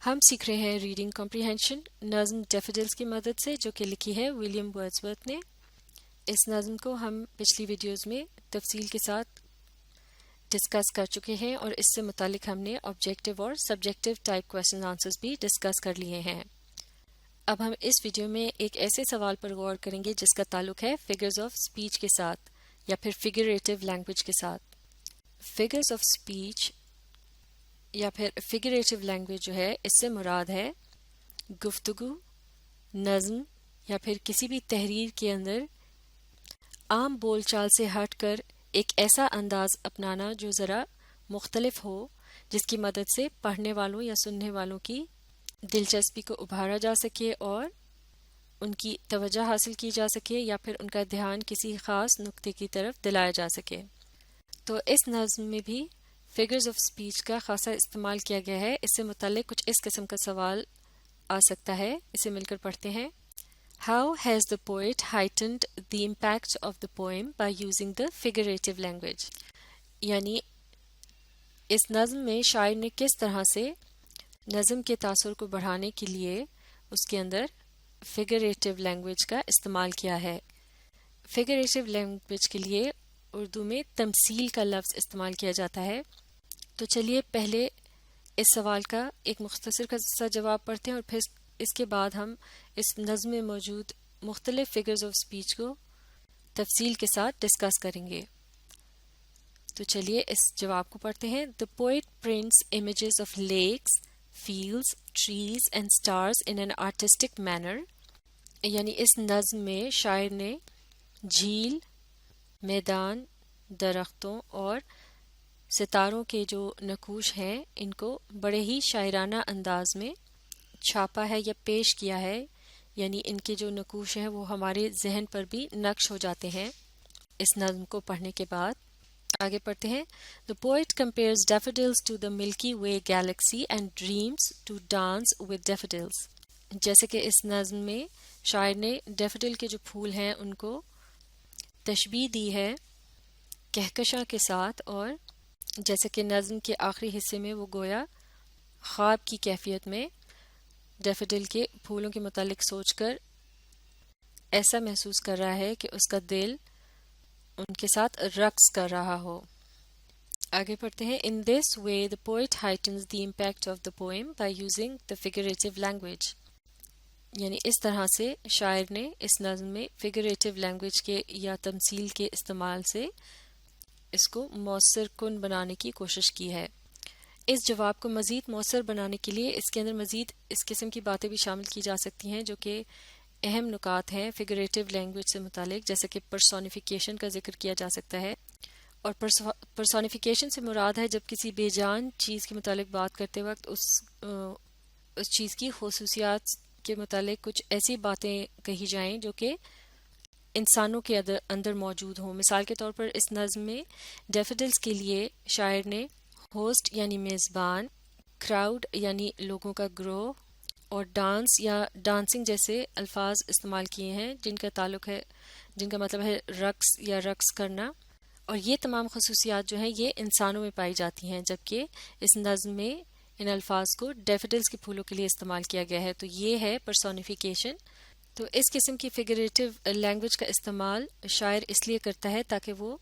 ہم سیکھ رہے ہیں ریڈنگ کمپریہنشن نظم ڈیفیڈلز کی مدد سے جو کہ لکھی ہے ولیم ورڈزورتھ نے۔ اس نظم کو ہم پچھلی ویڈیوز میں تفصیل کے ساتھ ڈسکس کر چکے ہیں اور اس سے متعلق ہم نے آبجیکٹیو اور سبجیکٹیو ٹائپ کویسچن آنسرز بھی ڈسکس کر لیے ہیں۔ اب ہم اس ویڈیو میں ایک ایسے سوال پر غور کریں گے جس کا تعلق ہے فگرز آف اسپیچ کے ساتھ یا پھر فگریٹیو لینگویج کے ساتھ۔ فگرز آف اسپیچ یا پھر فگریٹیو لینگویج جو ہے اس سے مراد ہے گفتگو، نظم یا پھر کسی بھی تحریر کے اندر عام بول چال سے ہٹ کر ایک ایسا انداز اپنانا جو ذرا مختلف ہو، جس کی مدد سے پڑھنے والوں یا سننے والوں کی دلچسپی کو ابھارا جا سکے اور ان کی توجہ حاصل کی جا سکے یا پھر ان کا دھیان کسی خاص نقطے کی طرف دلایا جا سکے۔ تو اس نظم میں بھی فگرز آف اسپیچ کا خاصا استعمال کیا گیا ہے۔ اس سے متعلق کچھ اس قسم کا سوال آ سکتا ہے، اسے مل کر پڑھتے ہیں۔ How has the poet heightened the impact of the poem by using the figurative language؟ یعنی اس نظم میں شاعر نے کس طرح سے نظم کے تاثر کو بڑھانے کے لیے اس کے اندر فگریٹیو لینگویج کا استعمال کیا ہے۔ فگریٹیو لینگویج کے لیے اردو میں تمثیل کا لفظ استعمال کیا جاتا ہے۔ تو چلیے پہلے اس سوال کا ایک مختصر سا جواب پڑھتے ہیں اور پھر اس کے بعد ہم اس نظم میں موجود مختلف فگرز آف اسپیچ کو تفصیل کے ساتھ ڈسکس کریں گے۔ تو چلیے اس جواب کو پڑھتے ہیں۔ The poet prints images of lakes, fields, trees and stars in an artistic manner۔ یعنی اس نظم میں شاعر نے جھیل، میدان، درختوں اور ستاروں کے جو نقوش ہیں ان کو بڑے ہی شاعرانہ انداز میں چھاپا ہے یا پیش کیا ہے، یعنی ان کے جو نقوش ہیں وہ ہمارے ذہن پر بھی نقش ہو جاتے ہیں اس نظم کو پڑھنے کے بعد۔ آگے پڑھتے ہیں۔ The poet compares daffodils to the Milky Way galaxy and dreams to dance with daffodils۔ جیسے کہ اس نظم میں شاعر نے ڈیفوڈل کے جو پھول ہیں ان کو تشبیہ دی ہے کہکشاں کے ساتھ، اور جیسے کہ نظم کے آخری حصے میں وہ گویا خواب کی کیفیت میں ڈیفوڈل کے پھولوں کے متعلق سوچ کر ایسا محسوس کر رہا ہے کہ اس کا دل ان کے ساتھ رقص کر رہا ہو۔ آگے پڑھتے ہیں۔ In this way the poet heightens the impact of the poem by using the figurative language۔ یعنی اس طرح سے شاعر نے اس نظم میں فگریٹیو لینگویج کے یا تمثیل کے استعمال سے اس کو مؤثر کن بنانے کی کوشش کی ہے۔ اس جواب کو مزید مؤثر بنانے کے لیے اس کے اندر مزید اس قسم کی باتیں بھی شامل کی جا سکتی ہیں جو کہ اہم نکات ہیں فگریٹیو لینگویج سے متعلق، جیسے کہ پرسونیفیکیشن کا ذکر کیا جا سکتا ہے، اور پرسونیفیکیشن سے مراد ہے جب کسی بے جان چیز کے متعلق بات کرتے وقت اس چیز کی خصوصیات کے متعلق کچھ ایسی باتیں کہی جائیں جو کہ انسانوں کے اندر موجود ہوں۔ مثال کے طور پر اس نظم میں ڈیفوڈلز کے لیے شاعر نے ہوسٹ یعنی میزبان، کراؤڈ یعنی لوگوں کا گروہ، اور ڈانس یا ڈانسنگ جیسے الفاظ استعمال کیے ہیں جن کا مطلب ہے رقص یا رقص کرنا، اور یہ تمام خصوصیات جو ہیں یہ انسانوں میں پائی جاتی ہیں، جبکہ اس نظم میں ان الفاظ کو ڈیفوڈلز کے پھولوں کے لیے استعمال کیا گیا ہے۔ تو یہ ہے پرسونیفیکیشن۔ تو اس قسم کی فگریٹیو لینگویج کا استعمال شاعر اس لیے کرتا ہے تاکہ وہ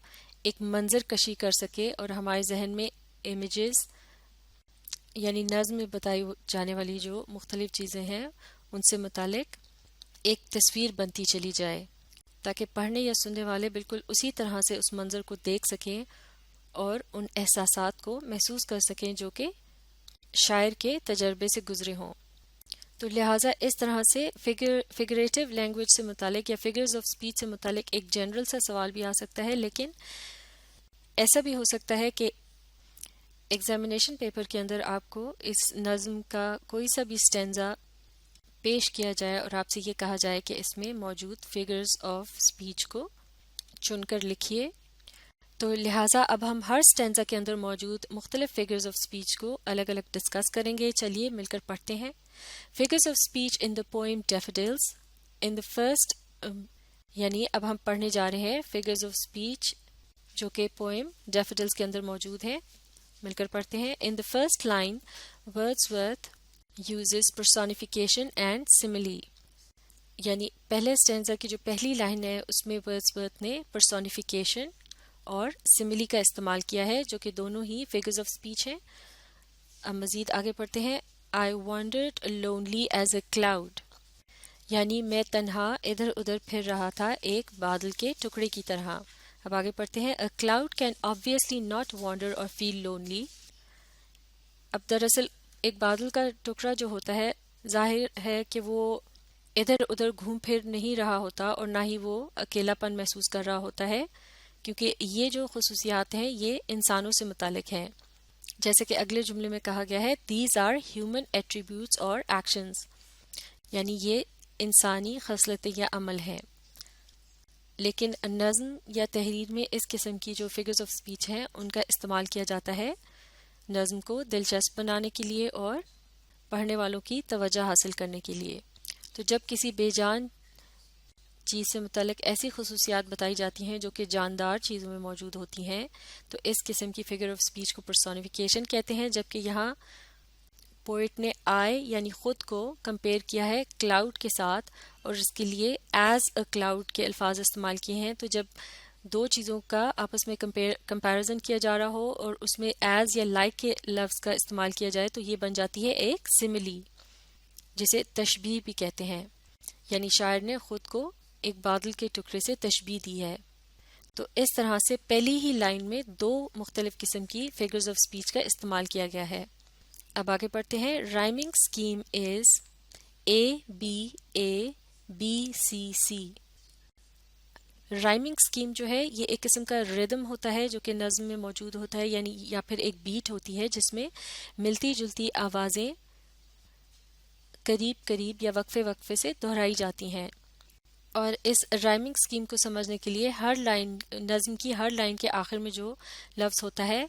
ایک منظر کشی کر سکے اور ہمارے ذہن میں امیجز یعنی نظم میں بتائی جانے والی جو مختلف چیزیں ہیں ان سے متعلق ایک تصویر بنتی چلی جائے، تاکہ پڑھنے یا سننے والے بالکل اسی طرح سے اس منظر کو دیکھ سکیں اور ان احساسات کو محسوس کر سکیں جو کہ شاعر کے تجربے سے گزرے ہوں۔ تو لہٰذا اس طرح سے فگریٹیو لینگویج سے متعلق یا فگرز آف اسپیچ سے متعلق ایک جنرل سا سوال بھی آ سکتا ہے، لیکن ایسا بھی ہو سکتا ہے کہ ایگزامینیشن پیپر کے اندر آپ کو اس نظم کا کوئی سا بھی اسٹینزا پیش کیا جائے اور آپ سے یہ کہا جائے کہ اس میں موجود فگرز آف اسپیچ کو چن کر لکھیے۔ تو لہٰذا اب ہم ہر اسٹینزا کے اندر موجود مختلف فگرز آف اسپیچ کو الگ الگ ڈسکس کریں گے۔ چلیے مل کر پڑھتے ہیں۔ Figures of speech in the poem Daffodils۔ In the first یعنی اب ہم پڑھنے جا رہے ہیں figures of speech جو کہ poem Daffodils کے اندر موجود ہیں، مل کر پڑھتے ہیں۔ In the first line Wordsworth uses personification and simile. یعنی پہلے اسٹینزا کی جو پہلی لائن ہے اس میں ورڈسورتھ نے پرسونیفیکیشن اور سملی کا استعمال کیا ہے جو کہ دونوں ہی فگرز آف اسپیچ ہیں. اب مزید آگے پڑھتے ہیں. I wandered lonely as a cloud. یعنی میں تنہا ادھر ادھر پھر رہا تھا ایک بادل کے ٹکڑے کی طرح. اب آگے پڑھتے ہیں. A cloud can obviously not wander or feel lonely. اب دراصل ایک بادل کا ٹکڑا جو ہوتا ہے ظاہر ہے کہ وہ ادھر ادھر گھوم پھر نہیں رہا ہوتا اور نہ ہی وہ اکیلا پن محسوس کر رہا ہوتا ہے کیونکہ یہ جو خصوصیات ہیں یہ انسانوں سے متعلق ہیں. جیسے کہ اگلے جملے میں کہا گیا ہے these are human attributes or actions. یعنی یہ انسانی خصلتیں یا عمل ہیں. لیکن نظم یا تحریر میں اس قسم کی جو فگرز آف اسپیچ ہیں ان کا استعمال کیا جاتا ہے نظم کو دلچسپ بنانے کے لیے اور پڑھنے والوں کی توجہ حاصل کرنے کے لیے. تو جب کسی بے جان چیز سے متعلق ایسی خصوصیات بتائی جاتی ہیں جو کہ جاندار چیزوں میں موجود ہوتی ہیں تو اس قسم کی فگر آف اسپیچ کو پرسونیفیکیشن کہتے ہیں. جبکہ یہاں پوئٹ نے آئی یعنی خود کو کمپیئر کیا ہے کلاؤڈ کے ساتھ اور اس کے لیے ایز اے کلاؤڈ کے الفاظ استعمال کیے ہیں. تو جب دو چیزوں کا آپس میں کمپیریزن کیا جا رہا ہو اور اس میں ایز یا لائک کے لفظ کا استعمال کیا جائے تو یہ بن جاتی ہے ایک سملی جسے تشبیہ بھی کہتے ہیں. یعنی شاعر نے خود کو ایک بادل کے ٹکڑے سے تشبیہ دی ہے. تو اس طرح سے پہلی ہی لائن میں دو مختلف قسم کی فگرز آف اسپیچ کا استعمال کیا گیا ہے. اب آگے پڑھتے ہیں. Rhyming scheme is ABABCC. Rhyming scheme جو ہے یہ ایک قسم کا ردم ہوتا ہے جو کہ نظم میں موجود ہوتا ہے یعنی یا پھر ایک بیٹ ہوتی ہے جس میں ملتی جلتی آوازیں قریب قریب یا وقفے وقفے سے دہرائی جاتی ہیں. اور اس رائمنگ اسکیم کو سمجھنے کے لیے ہر لائن نظم کی ہر لائن کے آخر میں جو لفظ ہوتا ہے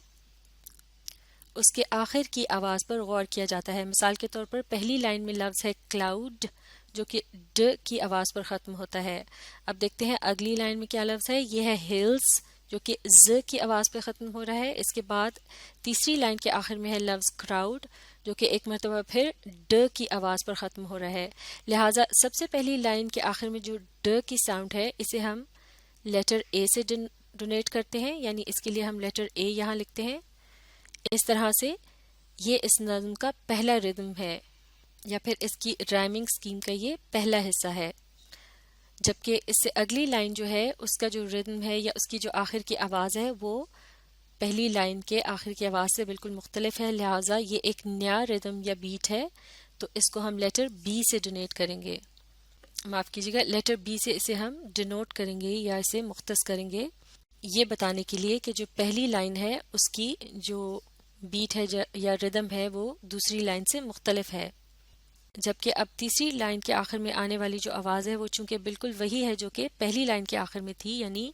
اس کے آخر کی آواز پر غور کیا جاتا ہے. مثال کے طور پر پہلی لائن میں لفظ ہے کلاؤڈ جو کہ ڈ کی آواز پر ختم ہوتا ہے. اب دیکھتے ہیں اگلی لائن میں کیا لفظ ہے. یہ ہے ہلز جو کہ ز کی آواز پہ ختم ہو رہا ہے. اس کے بعد تیسری لائن کے آخر میں ہے لفظ کراؤڈ جو کہ ایک مرتبہ پھر ڈ کی آواز پر ختم ہو رہا ہے. لہٰذا سب سے پہلی لائن کے آخر میں جو ڈ کی ساؤنڈ ہے اسے ہم لیٹر اے سے ڈونیٹ کرتے ہیں یعنی اس کے لیے ہم لیٹر اے یہاں لکھتے ہیں. اس طرح سے یہ اس نظم کا پہلا ردم ہے یا پھر اس کی رائمنگ اسکیم کا یہ پہلا حصہ ہے. جبکہ اس سے اگلی لائن جو ہے اس کا جو ردم ہے یا اس کی جو آخر کی آواز ہے وہ پہلی لائن کے آخر کی آواز سے بالکل مختلف ہے. لہٰذا یہ ایک نیا ردم یا بیٹ ہے تو اس کو ہم لیٹر بی سے ڈونیٹ کریں گے. معاف کیجیے گا لیٹر بی سے اسے ہم ڈینوٹ کریں گے یا اسے مختص کریں گے یہ بتانے کے لیے کہ جو پہلی لائن ہے اس کی جو بیٹ ہے یا ردم ہے وہ دوسری لائن سے مختلف ہے. جبکہ اب تیسری لائن کے آخر میں آنے والی جو آواز ہے وہ چونکہ بالکل وہی ہے جو کہ پہلی لائن کے آخر میں تھی یعنی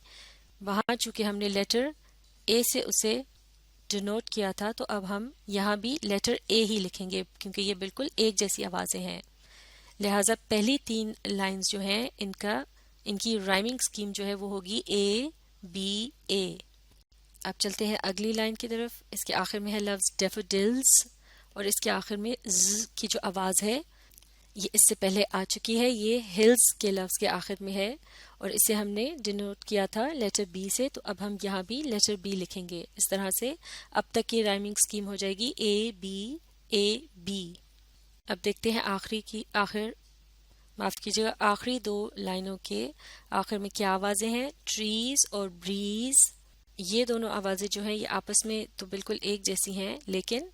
وہاں چونکہ ہم نے لیٹر اے سے اسے ڈینوٹ کیا تھا تو اب ہم یہاں بھی لیٹر اے ہی لکھیں گے کیونکہ یہ بالکل ایک جیسی آوازیں ہیں. لہٰذا پہلی تین لائنز جو ہیں ان کی رائمنگ اسکیم جو ہے وہ ہوگی ABA. اب چلتے ہیں اگلی لائن کی طرف. اس کے آخر میں ہے لفظ ڈیفوڈلز اور اس کے آخر میں ز کی جو آواز ہے یہ اس سے پہلے آ چکی ہے. یہ ہلز کے لفظ کے آخر میں ہے اور اسے ہم نے ڈینوٹ کیا تھا لیٹر بی سے تو اب ہم یہاں بھی لیٹر بی لکھیں گے. اس طرح سے اب تک کی رائمنگ اسکیم ہو جائے گی ABAB. اب دیکھتے ہیں آخری دو لائنوں کے آخر میں کیا آوازیں ہیں. ٹریز اور بریز یہ دونوں آوازیں جو ہیں یہ آپس میں تو بالکل ایک جیسی ہیں لیکن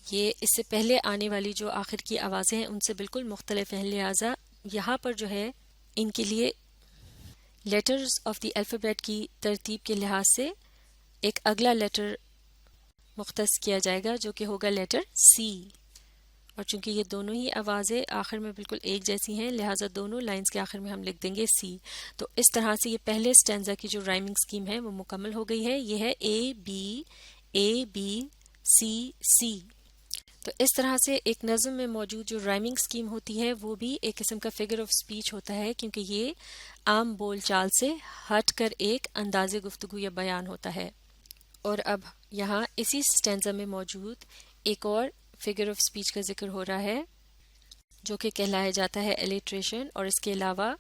یہ اس سے پہلے آنے والی جو آخر کی آوازیں ہیں ان سے بالکل مختلف ہیں. لہٰذا یہاں پر جو ہے ان کے لیے لیٹرز آف دی الفابیٹ کی ترتیب کے لحاظ سے ایک اگلا لیٹر مختص کیا جائے گا جو کہ ہوگا لیٹر سی. اور چونکہ یہ دونوں ہی آوازیں آخر میں بالکل ایک جیسی ہیں لہٰذا دونوں لائنز کے آخر میں ہم لکھ دیں گے سی. تو اس طرح سے یہ پہلے اسٹینزا کی جو رائمنگ اسکیم ہے وہ مکمل ہو گئی ہے. یہ ہے ABABCC. تو اس طرح سے ایک نظم میں موجود جو رائمنگ اسکیم ہوتی ہے وہ بھی ایک قسم کا فگر آف اسپیچ ہوتا ہے کیونکہ یہ عام بول چال سے ہٹ کر ایک انداز گفتگو یا بیان ہوتا ہے. اور اب یہاں اسی اسٹینزا میں موجود ایک اور فگر آف اسپیچ کا ذکر ہو رہا ہے جو کہ کہلایا جاتا ہے الیٹریشن، اور اس کے علاوہ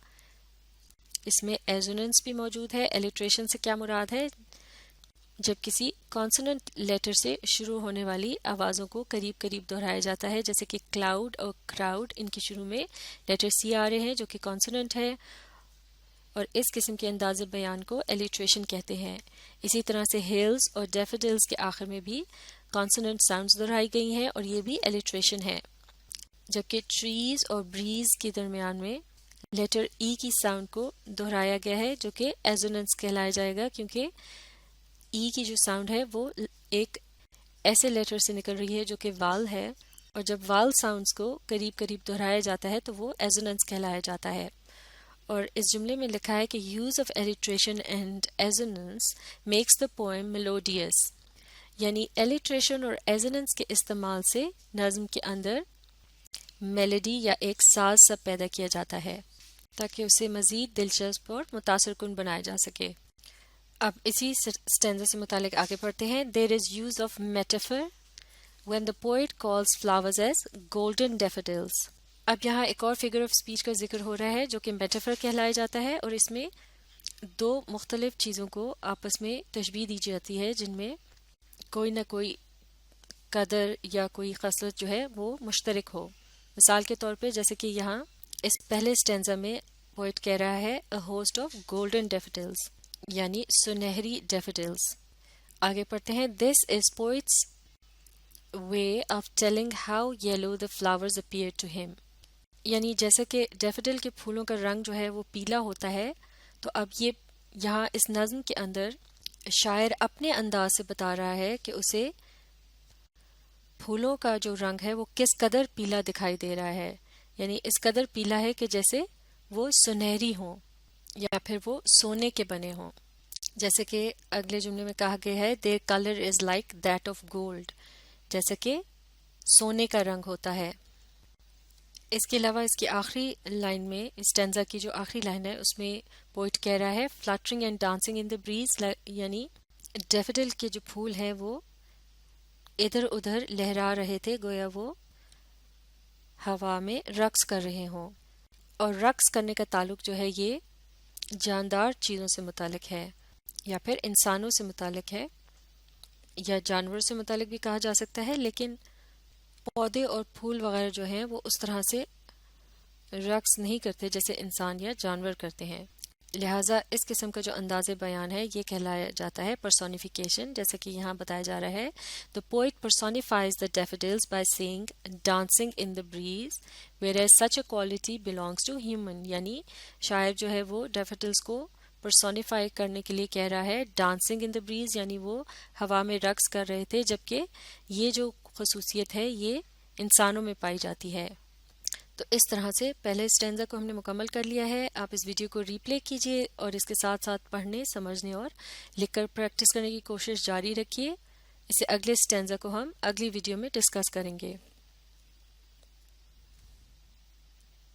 اس میں ایزوننس بھی موجود ہے۔ الیٹریشن سے کیا مراد ہے؟ جب کسی کانسوننٹ لیٹر سے شروع ہونے والی آوازوں کو قریب قریب دہرایا جاتا ہے، جیسے کہ کلاؤڈ اور کراؤڈ، ان کے شروع میں لیٹر سی آ رہے ہیں جو کہ کانسوننٹ ہے، اور اس قسم کے انداز بیان کو الیٹریشن کہتے ہیں۔ اسی طرح سے ہیلز اور ڈیفیڈلز کے آخر میں بھی کانسوننٹ ساؤنڈز دہرائی گئی ہیں، اور یہ بھی الیٹریشن ہے، جبکہ ٹریز اور بریز کے درمیان میں لیٹر ای کی ساؤنڈ کو دہرایا گیا ہے جو کہ ایزوننس کہلایا جائے گا، کیونکہ ای کی جو ساؤنڈ ہے وہ ایک ایسے لیٹر سے نکل رہی ہے جو کہ وال ہے، اور جب وال ساؤنڈز کو قریب قریب دہرایا جاتا ہے تو وہ ایزوننس کہلایا جاتا ہے۔ اور اس جملے میں لکھا ہے کہ use of alliteration and assonance makes the poem melodious, یعنی الیٹریشن اور ایزوننس کے استعمال سے نظم کے اندر میلوڈی یا ایک ساز سب پیدا کیا جاتا ہے تاکہ اسے مزید دلچسپ اور متاثر کن بنایا جا سکے۔ اب اسی سٹینزا سے متعلق آگے پڑھتے ہیں۔ There is use of metaphor when the poet calls flowers as golden daffodils۔ اب یہاں ایک اور فگر آف اسپیچ کا ذکر ہو رہا ہے جو کہ میٹافر کہلایا جاتا ہے، اور اس میں دو مختلف چیزوں کو آپس میں تشبیہ دی جاتی ہے جن میں کوئی نہ کوئی قدر یا کوئی خصلت جو ہے وہ مشترک ہو۔ مثال کے طور پہ جیسے کہ یہاں اس پہلے اسٹینزا میں پوئٹ کہہ رہا ہے a host of golden daffodils، یعنی سنہری ڈیفیڈلز۔ آگے پڑھتے ہیں۔ This is poet's way of telling how yellow the flowers appear to him، یعنی جیسا کہ ڈیفیڈل کے پھولوں کا رنگ جو ہے وہ پیلا ہوتا ہے، تو اب یہ یہاں اس نظم کے اندر شاعر اپنے انداز سے بتا رہا ہے کہ اسے پھولوں کا جو رنگ ہے وہ کس قدر پیلا دکھائی دے رہا ہے، یعنی اس قدر پیلا ہے کہ جیسے وہ سنہری ہوں یا پھر وہ سونے کے بنے ہوں، جیسے کہ اگلے جملے میں کہا گیا ہے their color is like that of gold، جیسے کہ سونے کا رنگ ہوتا ہے۔ اس کے علاوہ اس کی آخری لائن میں، اسٹینزا کی جو آخری لائن ہے اس میں پوئٹ کہہ رہا ہے fluttering and dancing in the breeze، یعنی ڈیفیڈل کے جو پھول ہیں وہ ادھر ادھر لہرا رہے تھے گویا وہ ہوا میں رقص کر رہے ہوں، اور رقص کرنے کا تعلق جو ہے یہ جاندار چیزوں سے متعلق ہے یا پھر انسانوں سے متعلق ہے، یا جانور سے متعلق بھی کہا جا سکتا ہے، لیکن پودے اور پھول وغیرہ جو ہیں وہ اس طرح سے رقص نہیں کرتے جیسے انسان یا جانور کرتے ہیں، لہٰذا اس قسم کا جو انداز بیان ہے یہ کہلایا جاتا ہے پرسونیفیکیشن، جیسا کہ یہاں بتایا جا رہا ہے The poet personifies the daffodils by saying dancing in the breeze whereas such a quality belongs to human، یعنی شاعر جو ہے وہ ڈیفیڈلز کو پرسونیفائی کرنے کے لیے کہہ رہا ہے ڈانسنگ ان دا بریز، یعنی وہ ہوا میں رقص کر رہے تھے، جبکہ یہ جو خصوصیت ہے یہ انسانوں میں پائی جاتی ہے۔ تو اس طرح سے پہلے اسٹینزا کو ہم نے مکمل کر لیا ہے۔ آپ اس ویڈیو کو ری پلے کیجئے اور اس کے ساتھ ساتھ پڑھنے، سمجھنے اور لکھ کر پریکٹس کرنے کی کوشش جاری رکھیے۔ اسے اگلے اسٹینزا کو ہم اگلی ویڈیو میں ڈسکس کریں گے۔